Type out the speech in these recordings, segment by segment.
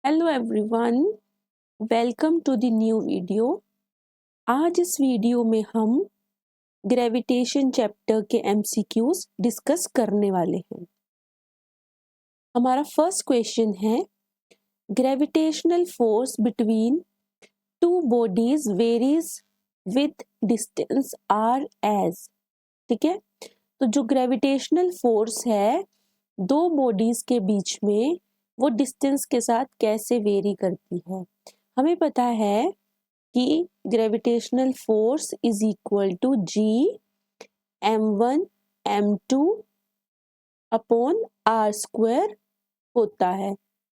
Hello everyone, welcome to the new video. आज इस वीडियो में हम ग्रेविटेशन चैप्टर के एमसीक्यूज डिस्कस करने वाले हैं। हमारा फर्स्ट क्वेश्चन है, gravitational force between two bodies varies with distance r as. ठीक है, तो जो ग्रेविटेशनल फोर्स है दो बॉडीज के बीच में वो डिस्टेंस के साथ कैसे वेरी करती है। हमें पता है कि gravitational force is equal to G m1 m2 upon r square होता है।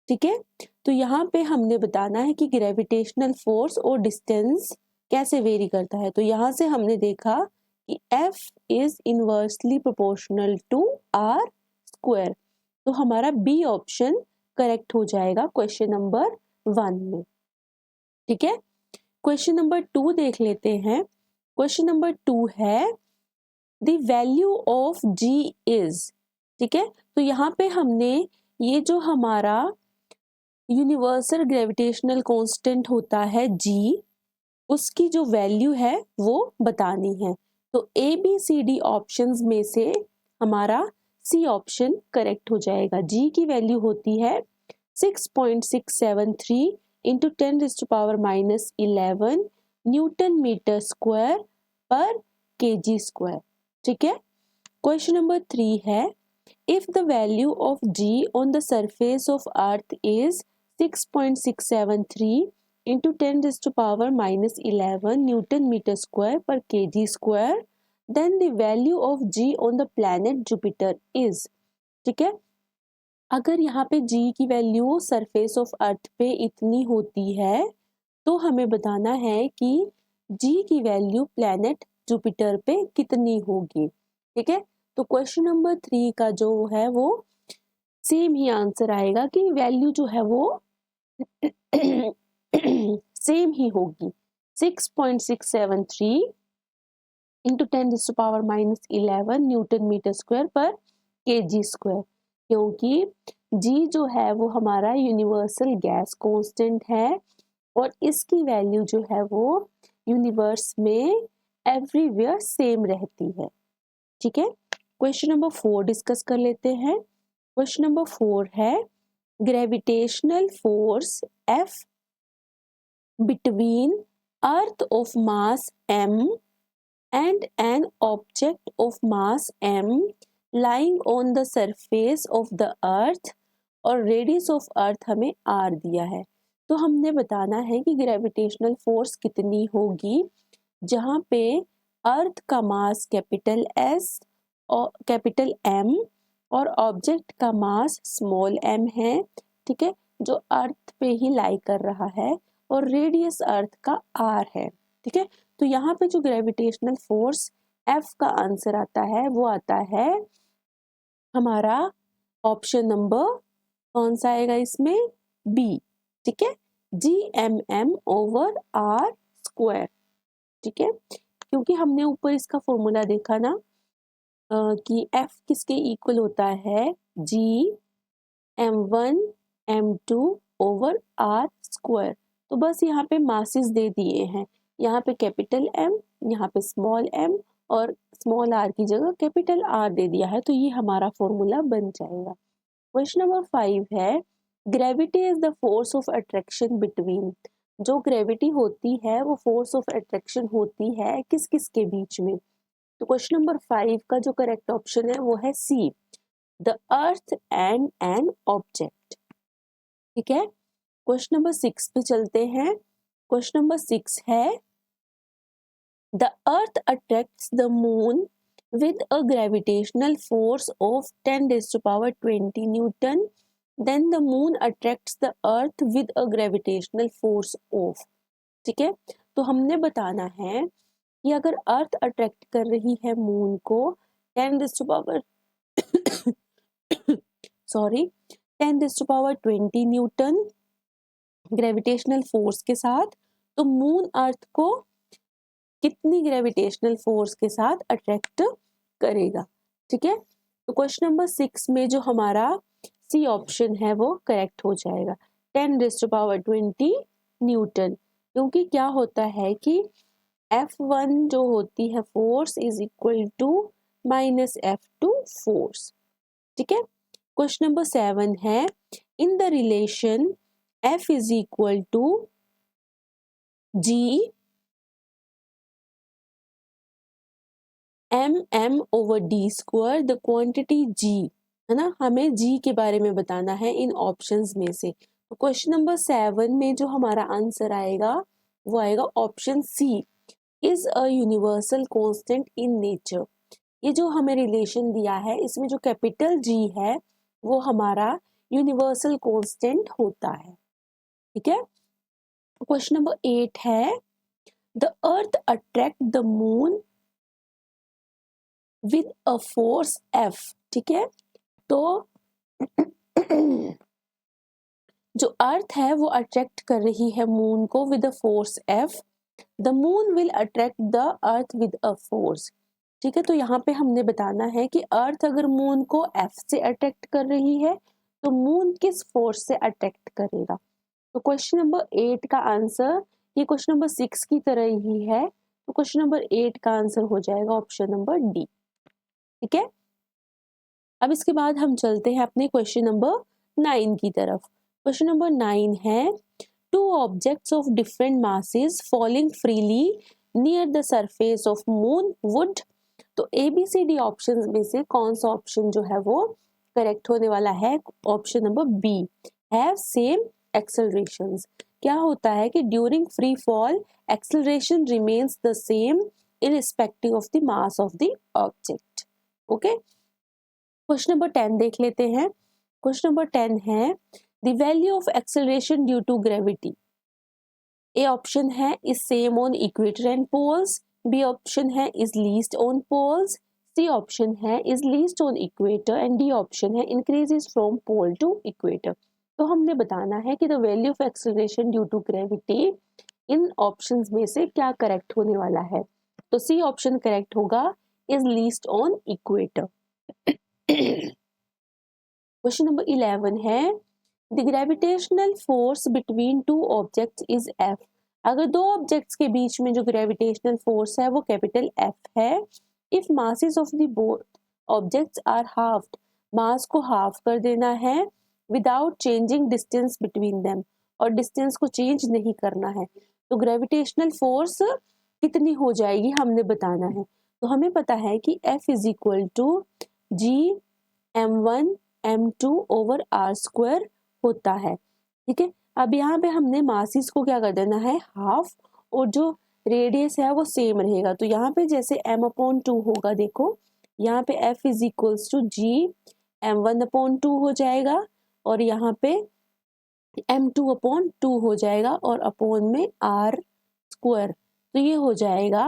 ठीक है, तो यहाँ पे हमने बताना है कि ग्रेविटेशनल फोर्स और डिस्टेंस कैसे वेरी करता है। तो यहाँ से हमने देखा कि F is inversely proportional to r square, तो हमारा बी ऑप्शन करेक्ट हो जाएगा क्वेश्चन नंबर 1 में। ठीक है, क्वेश्चन नंबर 2 देख लेते हैं। क्वेश्चन नंबर 2 है the value of G is. ठीक है, तो यहाँ पे हमने ये जो हमारा यूनिवर्सल ग्रेविटेशनल कांस्टेंट होता है जी, उसकी जो वैल्यू है वो बतानी है। तो A B C D options में से हमारा सी ऑप्शन करेक्ट हो जाएगा। जी की वैल्यू होती है 6.673 into 10⁻⁻11 newton metre square per KG square. ठीक है, क्वेश्चन नंबर 3 है, if the value of G on the surface of earth is 6.673 into 10⁻⁻11 newton metre square per KG square, then the value of G on the planet Jupiter is. ठीक है, अगर यहाँ पे जी की value surface of अर्थ पे इतनी होती है तो हमें बताना है कि जी की वैल्यू प्लैनेट जुपिटर पे कितनी होगी। ठीक है, तो क्वेश्चन नंबर 3 का जो है वो सेम ही आंसर आएगा कि वैल्यू जो है वो सेम ही होगी 6.673 into 10⁻⁻11 newton metre square per KG square, क्योंकि जी जो है वो हमारा यूनिवर्सल गैस कांस्टेंट है और इसकी वैल्यू जो है वो यूनिवर्स में एवरीवेयर सेम रहती है। ठीक है, क्वेश्चन नंबर 4 डिस्कस कर लेते हैं। क्वेश्चन नंबर 4 है, gravitational force F between earth of mass m and an object of mass m lying on the surface of the earth और रेडियस ऑफ अर्थ हमें r दिया है। तो हमने बताना है कि ग्रेविटेशनल फोर्स कितनी होगी जहाँ पे अर्थ का मास कैपिटल S और कैपिटल M और ऑब्जेक्ट का मास स्मॉल m है। ठीक है, जो अर्थ पे ही लाई कर रहा है और रेडियस अर्थ का r है। ठीक है, तो यहाँ पे जो ग्रेविटेशनल फोर्स F का आंसर आता है वो आता है हमारा ऑप्शन नंबर कौन सा आएगा इसमें, बी। ठीक है, GMM ओवर R स्क्वायर। ठीक है, क्योंकि हमने ऊपर इसका फॉर्मूला देखा ना कि F किसके इक्वल होता है, G M1 M2 over R square. तो बस यहाँ पे मासेस दे दिए हैं, यहाँ पे कैपिटल M, यहाँ पे स्मॉल m और स्मॉल r की जगह कैपिटल R दे दिया है, तो ये हमारा फॉर्मूला बन जाएगा। क्वेश्चन नंबर 5 है, gravity is the force of attraction between. जो ग्रेविटी होती है वो फोर्स ऑफ अट्रैक्शन होती है किस किस के बीच में। तो क्वेश्चन नंबर 5 का जो करेक्ट ऑप्शन है वो है C, the earth and an object. ठीक है, क्वेश्चन नंबर 6 पे चलते हैं। क्वेश्चन नंबर 6 है, the earth attracts the moon with a gravitational force of 10⁻20 Newton, then the moon attracts the earth with a gravitational force of। ठीक है, तो हमने बताना है कि अगर अर्थ अट्रैक्ट कर रही है मून को 10⁻20 न्यूटन ग्रेविटेशनल फोर्स के साथ, तो मून अर्थ को कितनी ग्रेविटेशनल फोर्स के साथ अट्रैक्ट करेगा। ठीक है, तो क्वेश्चन नंबर 6 में जो हमारा सी ऑप्शन है वो करेक्ट हो जाएगा। 10⁻20 न्यूटन, क्योंकि क्या होता है कि F1 जो होती है force is equal to minus F2 force. ठीक है। क्वेश्चन नंबर 7 है, in the relation F is equal to G mm/d², the quantity G, है ना, हमें G के बारे में बताना है इन ऑप्शंस में से। तो क्वेश्चन नंबर 7 में जो हमारा आंसर आएगा वो आएगा option C, is a universal constant in nature. ये जो हमें रिलेशन दिया है इसमें जो कैपिटल G है वो हमारा यूनिवर्सल कांस्टेंट होता है। ठीक है। क्वेश्चन नंबर 8 है, the earth attract the moon with a force F। ठीक है। तो जो अर्थ है वो अट्रैक्ट कर रही है मून को with a force F। The moon will attract the earth with a force. ठीक है। तो यहाँ पे हमने बताना है कि अर्थ अगर मून को F से अट्रैक्ट कर रही है तो मून किस फोर्स से अट्रैक्ट करेगा। तो क्वेश्चन नंबर 8 का आंसर ये क्वेश्चन नंबर 6 की तरह ही है, तो क्वेश्चन नंबर 8 का आंसर हो जाएगा ऑप्शन नंबर डी। ठीक है। अब इसके बाद हम चलते हैं अपने क्वेश्चन नंबर 9 की तरफ। क्वेश्चन नंबर 9 है, two objects of different masses falling freely near the surface of moon would. तो ABCD ऑप्शंस में से कौन सा ऑप्शन जो है वो करेक्ट होने वाला है। Option number B, have same accelerations. क्या होता है कि during free fall acceleration remains the same irrespective of the mass of the object. Okay. Question number 10 देख लेते हैं। क्वेश्चन नंबर 10 है, the value of acceleration due to gravity. A option है is same on equator and poles, B option है is least on poles, C option है is least on equator and D option है increases from pole to equator. तो हमने बताना है कि the value of acceleration due to gravity इन options में से क्या करेक्ट होने वाला है। तो सी ऑप्शन करेक्ट होगा, is least on equator. Question number 11 है, the gravitational force between two objects is F। अगर दो ऑब्जेक्ट्स के बीच में जो ग्रेविटेशनल फोर्स है वो कैपिटल F है। If masses of the both objects are halved, mass को हाफ कर देना है without changing distance between them, और डिस्टेंस को चेंज नहीं करना है, तो ग्रेविटेशनल फोर्स कितनी हो जाएगी हमने बताना है। तो हमें पता है कि F is equal to G m1 m2 over r² होता है। ठीक है। अब यहाँ पे हमने मासिस को क्या कर देना है, हाफ, और जो रेडियस है वो सेम रहेगा। तो यहाँ पे जैसे m/2 होगा, देखो यहाँ पे F is equals to G m1/2 हो जाएगा, और यहाँ पे m2/2 हो जाएगा, और अपॉन में r², तो ये हो जाएगा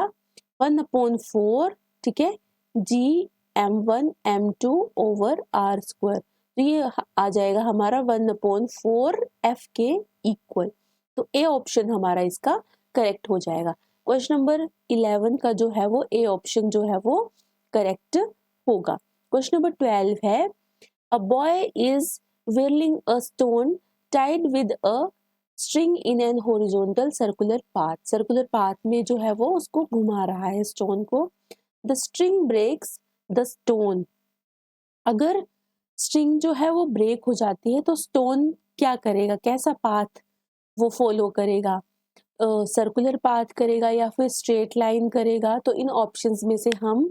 1/4। ठीक है। G m1 m2 over r², तो ये आ जाएगा हमारा 1/4 F के इक्वल। तो ए ऑप्शन हमारा इसका करेक्ट हो जाएगा। क्वेश्चन नंबर 11 का जो है वो ए ऑप्शन जो है वो करेक्ट होगा। क्वेश्चन नंबर 12 है, a boy is whirling a stone tied with a string in an horizontal circular path। Circular path में जो है वो उसको घुमा रहा है स्टोन को। The string breaks the stone. अगर स्ट्रिंग जो है वो ब्रेक हो जाती है तो स्टोन क्या करेगा, कैसा पाथ वो फॉलो करेगा, सर्कुलर पाथ करेगा या फिर स्ट्रेट लाइन करेगा। तो इन ऑप्शंस में से हम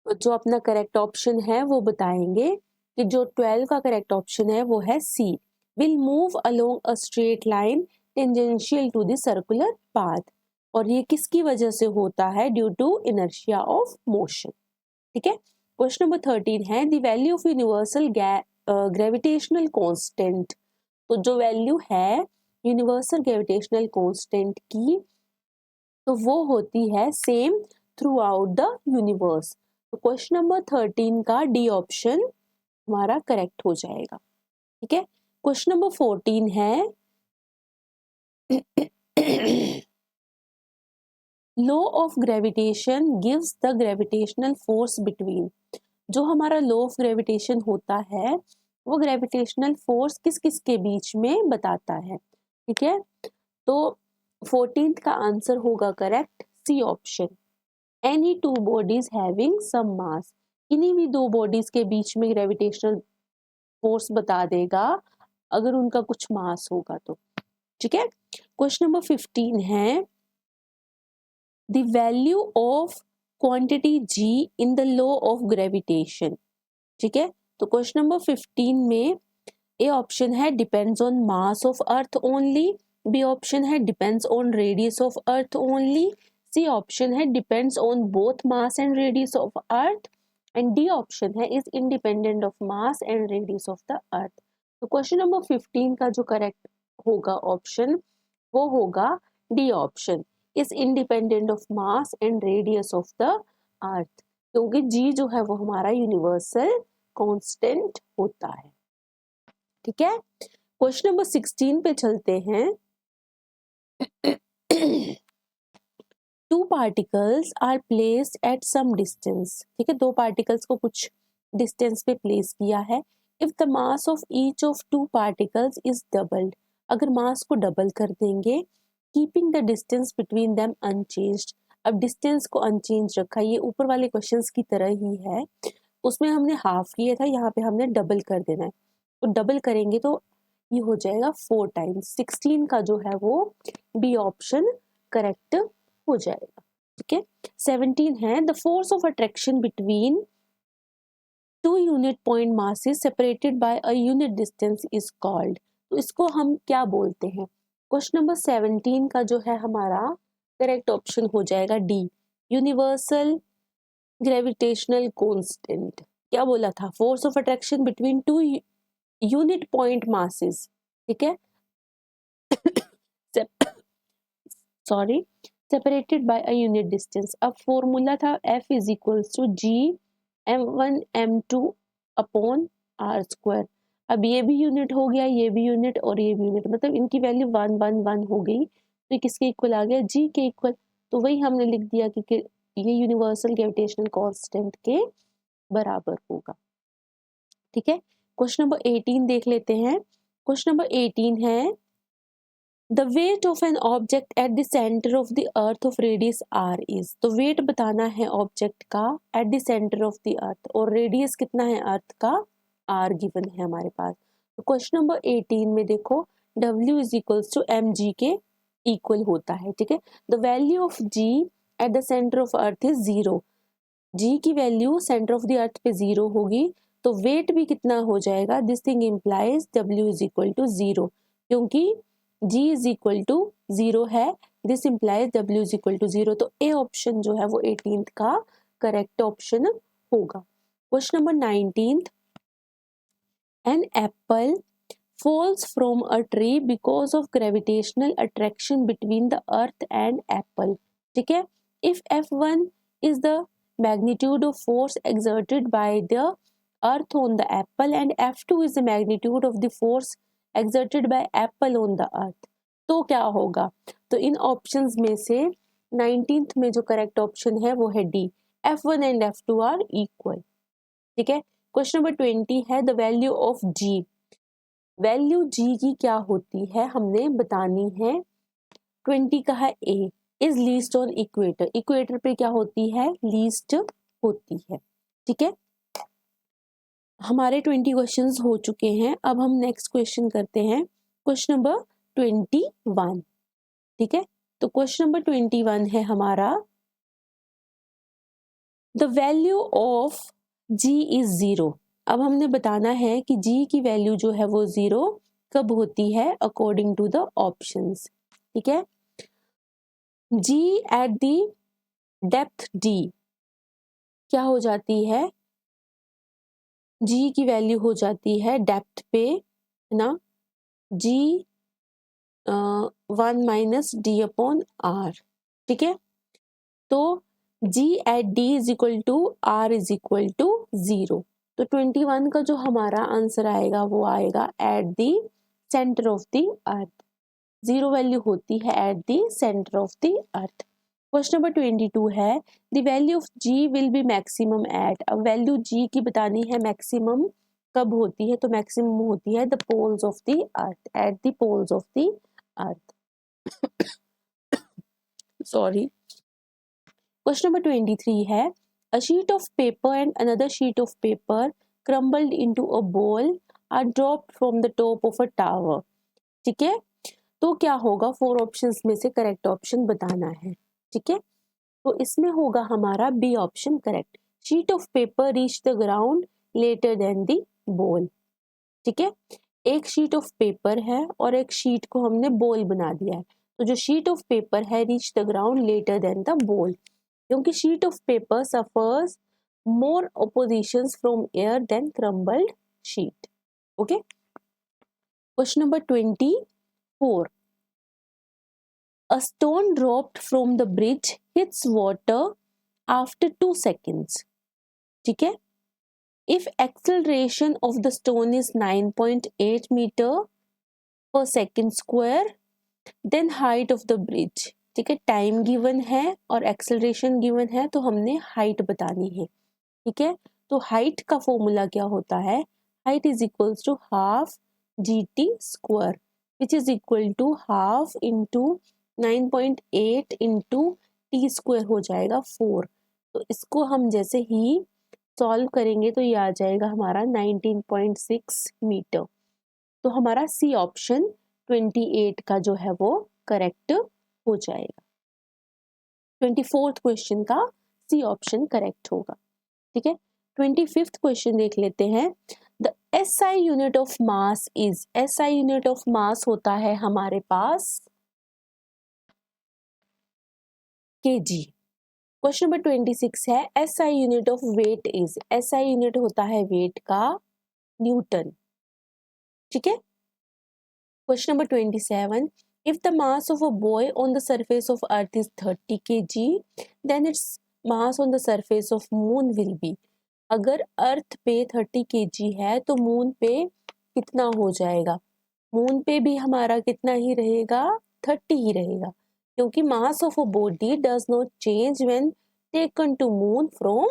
जो अपना करेक्ट ऑप्शन है वो बताएंगे कि जो 12 का करेक्ट ऑप्शन है वो है C, will move along a straight line tangential to the circular path. और ये किसकी वजह से होता है, due to inertia of motion. ठीक है। क्वेश्चन नंबर 13 है, the value of universal gravitational constant. तो जो वैल्यू है यूनिवर्सल ग्रेविटेशनल कांस्टेंट की, तो वो होती है same through out the universe. तो क्वेश्चन नंबर 13 का डी ऑप्शन हमारा करेक्ट हो जाएगा। ठीक है। क्वेश्चन नंबर 14 है, law of gravitation gives the gravitational force between. जो हमारा लॉ ऑफ ग्रेविटेशन होता है वो ग्रेविटेशनल फोर्स किस किस के बीच में बताता है। ठीक है, तो 14th का आंसर होगा correct C option, any two bodies having some mass. किन्हीं भी दो बॉडीज के बीच में ग्रेविटेशनल फोर्स बता देगा अगर उनका कुछ मास होगा तो। ठीक है, क्वेश्चन नंबर 15 है the value of quantity G in the law of gravitation. ठीक है, तो क्वेश्चन नंबर 15 में ए ऑप्शन है depends on mass of earth only, B option है depends on radius of earth only, C option है depends on both mass and radius of earth, and D option है is independent of mass and radius of the earth. तो question number 15 का जो correct होगा option वो होगा D option, is independent of mass and radius of the अर्थ, क्योंकि जी जो है वो हमारा यूनिवर्सल कांस्टेंट होता है। ठीक है, क्वेश्चन नंबर 16 पे चलते हैं। Two particles are placed at some distance. ठीक है, दो पार्टिकल्स को कुछ डिस्टेंस पे प्लेस किया है। If the mass of each of two particles is doubled, अगर मास को डबल कर देंगे, keeping the distance between them unchanged. अब डिस्टेंस को अनचेंज रखा, ये ऊपर वाले क्वेश्चंस की तरह ही है, उसमें हमने हाफ किया था, यहाँ पे हमने डबल कर देना है, तो डबल करेंगे तो ये हो जाएगा 4 टाइम्स। 16 का जो है वो बी ऑप्शन करेक्ट हो जाएगा। ठीक है, 17 है the force of attraction between two unit point masses separated by a unit distance is called. तो इसको हम क्या बोलते हैं। क्वेश्चन नंबर 17 का जो है हमारा करेक्ट ऑप्शन हो जाएगा डी, यूनिवर्सल ग्रेविटेशनल कांस्टेंट। क्या बोला था, force of attraction between two unit point masses. ठीक है, sorry, separated by a unit distance. अब फॉर्मूला था F is equals to G m1 m2 upon r square. अब ये भी यूनिट हो गया, ये भी यूनिट और ये भी यूनिट, मतलब इनकी वैल्यू 1 1 1 हो गई, तो किसके इक्वल आ गया, जी के इक्वल। तो वही हमने लिख दिया कि ये यूनिवर्सल ग्रेविटेशनल कांस्टेंट के बराबर होगा। ठीक है, क्वेश्चन नंबर 18 देख लेते हैं। क्वेश्चन नंबर 18 है the weight of an object at the centre of the earth of radius R is. तो वेट बताना है ऑब्जेक्ट का at the centre of the earth, और रेडियस कितना है अर्थ का, आर गिवन है हमारे पास। तो क्वेश्चन नंबर 18 में देखो W is equals to m g के इक्वल होता है। ठीक है, the value of G at the centre of earth is 0। G की value centre of the earth पे 0 होगी, तो वेट भी कितना हो जाएगा, this thing implies W is equal to 0, क्योंकि G इज इक्वल टू 0 है, this implies W is equal to 0। तो ए ऑप्शन जो है वो 18th का करेक्ट ऑप्शन होगा। Question number 19, an apple falls from a tree because of gravitational attraction between the earth and apple। ठीक है, if F1 is the magnitude of force exerted by the earth on the apple and F2 is the magnitude of the force exerted by apple on the earth, तो क्या होगा। तो इन options में से 19th में जो करेक्ट ऑप्शन है वो है D, F1 and F2 are equal. ठीक है, क्वेश्चन नंबर 20 है the value of G. Value G की क्या होती है हमने बतानी है। 20 का है A is least on equator, equator पे क्या होती है, लीस्ट होती है। ठीक है, हमारे 20 क्वेश्चंस हो चुके हैं। अब हम नेक्स्ट क्वेश्चन करते हैं, क्वेश्चन नंबर 21। ठीक है, तो क्वेश्चन नंबर 21 है हमारा the value of G is 0। अब हमने बताना है कि जी की वैल्यू जो है वो 0 कब होती है अकॉर्डिंग टू द ऑप्शंस। ठीक है, जी एट दी डेप्थ डी क्या हो जाती है, जी की वैल्यू हो जाती है डेप्थ पे ना G 1 minus D upon R. ठीक है, तो G at D is equal to R is equal to 0। तो 21 का जो हमारा आंसर आएगा वो आएगा at the centre of the earth. 0 value होती है at the centre of the earth. Question number 22 है the value of G will be maximum at. अब वैल्यू जी की बतानी है मैक्सिमम कब होती है? तो मैक्सिमम होती है the poles of the earth, at the poles of the earth. Sorry. Question number 23 है a sheet of paper and another sheet of paper crumbled into a ball are dropped from the top of a tower. ठीक है, तो क्या होगा? 4 options में से correct option बताना है। ठीक है, तो इसमें होगा हमारा B option correct. Sheet of paper reach the ground later than the ball. ठीक है, एक शीट ऑफ पेपर है और एक शीट को हमने बॉल बना दिया है, तो जो शीट ऑफ पेपर है reach the ground later than the ball, क्योंकि sheet of paper suffers more oppositions from air than crumbled sheet. Okay, question number 24, a stone dropped from the bridge hits water after 2 seconds. ठीक है, if acceleration of the stone is 9.8 meter per second square then height of the bridge। ठीक है, time given है और acceleration given है, तो हमने height बतानी है। ठीक है, तो हाइट का फॉर्मूला क्या होता है? Height is equals to half G T square which is equal to half into 9.8 into T square हो जाएगा 4। तो इसको हम जैसे ही सॉल्व करेंगे तो ये आ जाएगा हमारा 19.6 मीटर। तो हमारा सी ऑप्शन 28 का जो है वो करेक्ट हो जाएगा। 24th क्वेश्चन का सी ऑप्शन करेक्ट होगा। ठीक है, 25th क्वेश्चन देख लेते हैं। The SI unit of mass is, SI unit of mass होता है हमारे पास केजी। क्वेश्चन नंबर 26 है SI unit of weight is, SI unit होता है वेट का न्यूटन। ठीक है, question number 27, if the mass of a boy on the surface of earth is 30 kg then its mass on the surface of moon will be। अगर अर्थ पे 30 kg है तो moon पे कितना हो जाएगा? मून पे भी हमारा कितना ही रहेगा? 30 ही रहेगा, क्योंकि mass of a body does not change when taken to moon from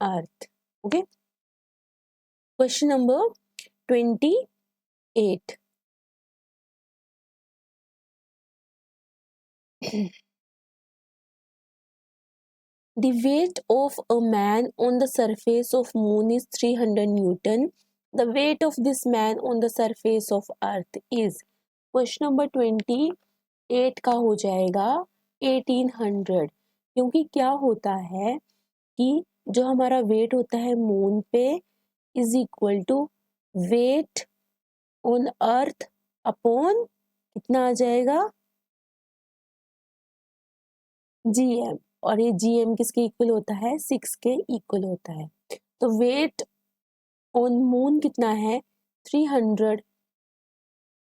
earth. Okay, question number 28, the weight of a man on the surface of moon is 300 Newton. The weight of this man on the surface of earth is। Question number 28 का हो जाएगा 1800, क्योंकि क्या होता है कि जो हमारा वेट होता है मून पे is equal to weight on earth upon कितना आ जाएगा? जीएम, और ये जीएम किसके इक्वल होता है? 6 के इक्वल होता है। तो वेट ऑन मून कितना है? 300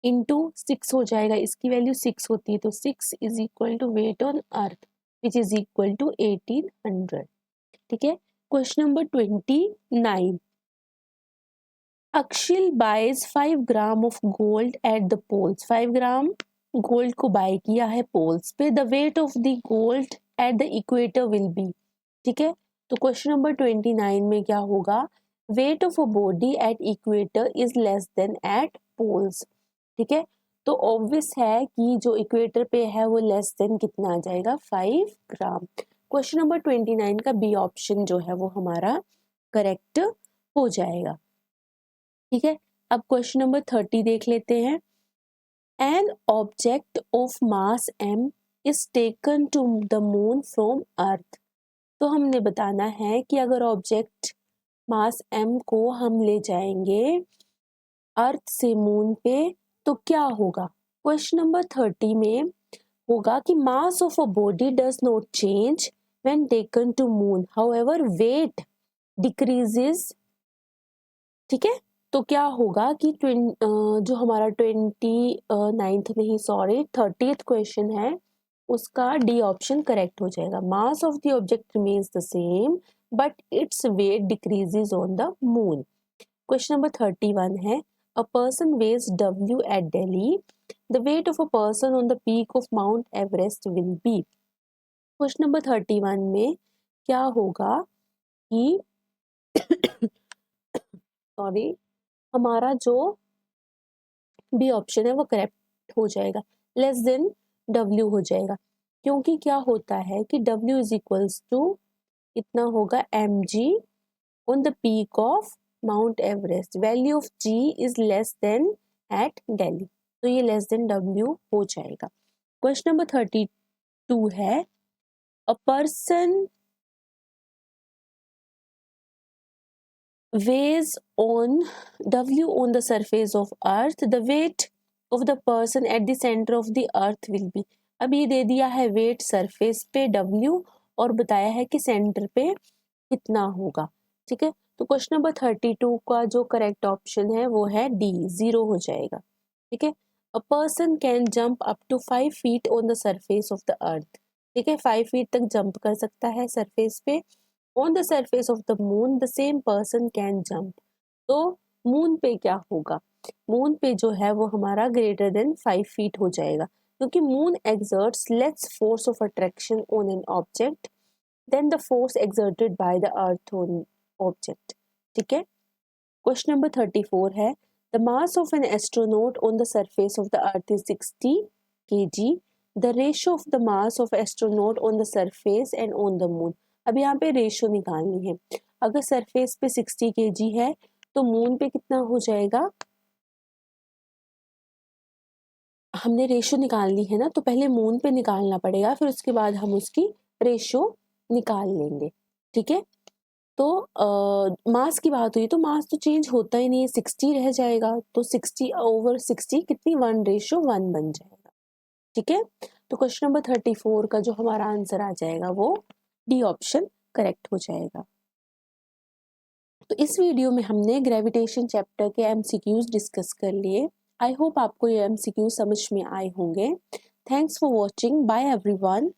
इंटू 6 हो जाएगा, इसकी वैल्यू 6 होती है, तो 6 is equal to weight on earth which is equal to 1800। ठीक है, question number 29, Akshil buys 5 gram of gold at the poles. 5 gram gold को बाय किया है पोल्स पे। The weight of the gold at the equator will be. ठीक है, तो question number 29 में क्या होगा? Weight of a body at equator is less than at poles. ठीक है, तो ऑब्वियस है कि जो इक्वेटर पे है वो लेस देन कितना आ जाएगा? 5 ग्राम। क्वेश्चन नंबर 29 का बी ऑप्शन जो है वो हमारा करेक्ट हो जाएगा। ठीक है, अब क्वेश्चन नंबर 30 देख लेते हैं। An object of mass m is taken to the moon from earth. तो हमने बताना है कि अगर ऑब्जेक्ट मास m को हम ले जाएंगे अर्थ से मून पे तो क्या होगा? क्वेश्चन नंबर 30 में होगा कि mass of a body does not change when taken to moon, however weight decreases. ठीक है, तो क्या होगा कि जो हमारा 29th नहीं सॉरी 30th क्वेश्चन है उसका डी ऑप्शन करेक्ट हो जाएगा। Mass of the object remains the same but its weight decreases on the moon. Question number 31 है a person weighs W at Delhi, the weight of a person on the peak of Mount Everest will be. Question number 31 में क्या होगा कि sorry हमारा जो B option है वो correct हो जाएगा, लेस देन W हो जाएगा, क्योंकि क्या होता है कि W इज इक्वल्स टू इतना होगा mg on the peak of Mount Everest, value of G is less than at Delhi, तो ये लेस देन W हो जाएगा। क्वेश्चन नंबर 32 है, a person weighs on W on the surface of earth, the weight of the person at the center of the earth will be। अब ये दे दिया है wet surface पे W और बताया है कि सेंटर पे कितना होगा, ठीक है। तो क्वेश्चन नंबर 32 का जो करेक्ट ऑप्शन है वो है डी, 0 हो जाएगा, ठीक है। A person can jump up to 5 feet on the surface of the earth, ठीक है, 5 फीट तक जंप कर सकता है सरफेस पे। On the surface of the moon the same person can jump, तो मून पे क्या होगा, मून पे जो है वो हमारा ग्रेटर देन 5 फीट हो जाएगा, क्योंकि moon exerts less force of attraction on an object than the force exerted by the earth on object, ठीक है। क्वेश्चन नंबर 34 है, the mass of an astronaut on the surface of the earth is 60 kg, the ratio of the mass of astronaut on the surface and on the moon. अब यहाँ पे ratio निकालनी है, अगर surface पे 60 kg है तो मून पे कितना हो जाएगा, हमने रेशियो निकालनी है ना, तो पहले मून पे निकालना पड़ेगा, फिर उसके बाद हम उसकी रेशियो निकाल लेंगे, ठीक है। तो मास की बात हुई तो मास तो चेंज होता ही नहीं है, 60 रह जाएगा, तो 60/60 कितनी 1:1 बन जाएगा, ठीक है। तो क्वेश्चन नंबर 34 का जो हमारा आंसर आ जाएगा वो डी ऑप्शन करेक्ट हो जाएगा। तो इस वीडियो में हमने ग्रेविटेशन चैप्टर के एमसीक्यूज डिस्कस कर लिए। आई होप आपको ये एमसीक्यू समझ में आए होंगे। Thanks for watching, bye everyone.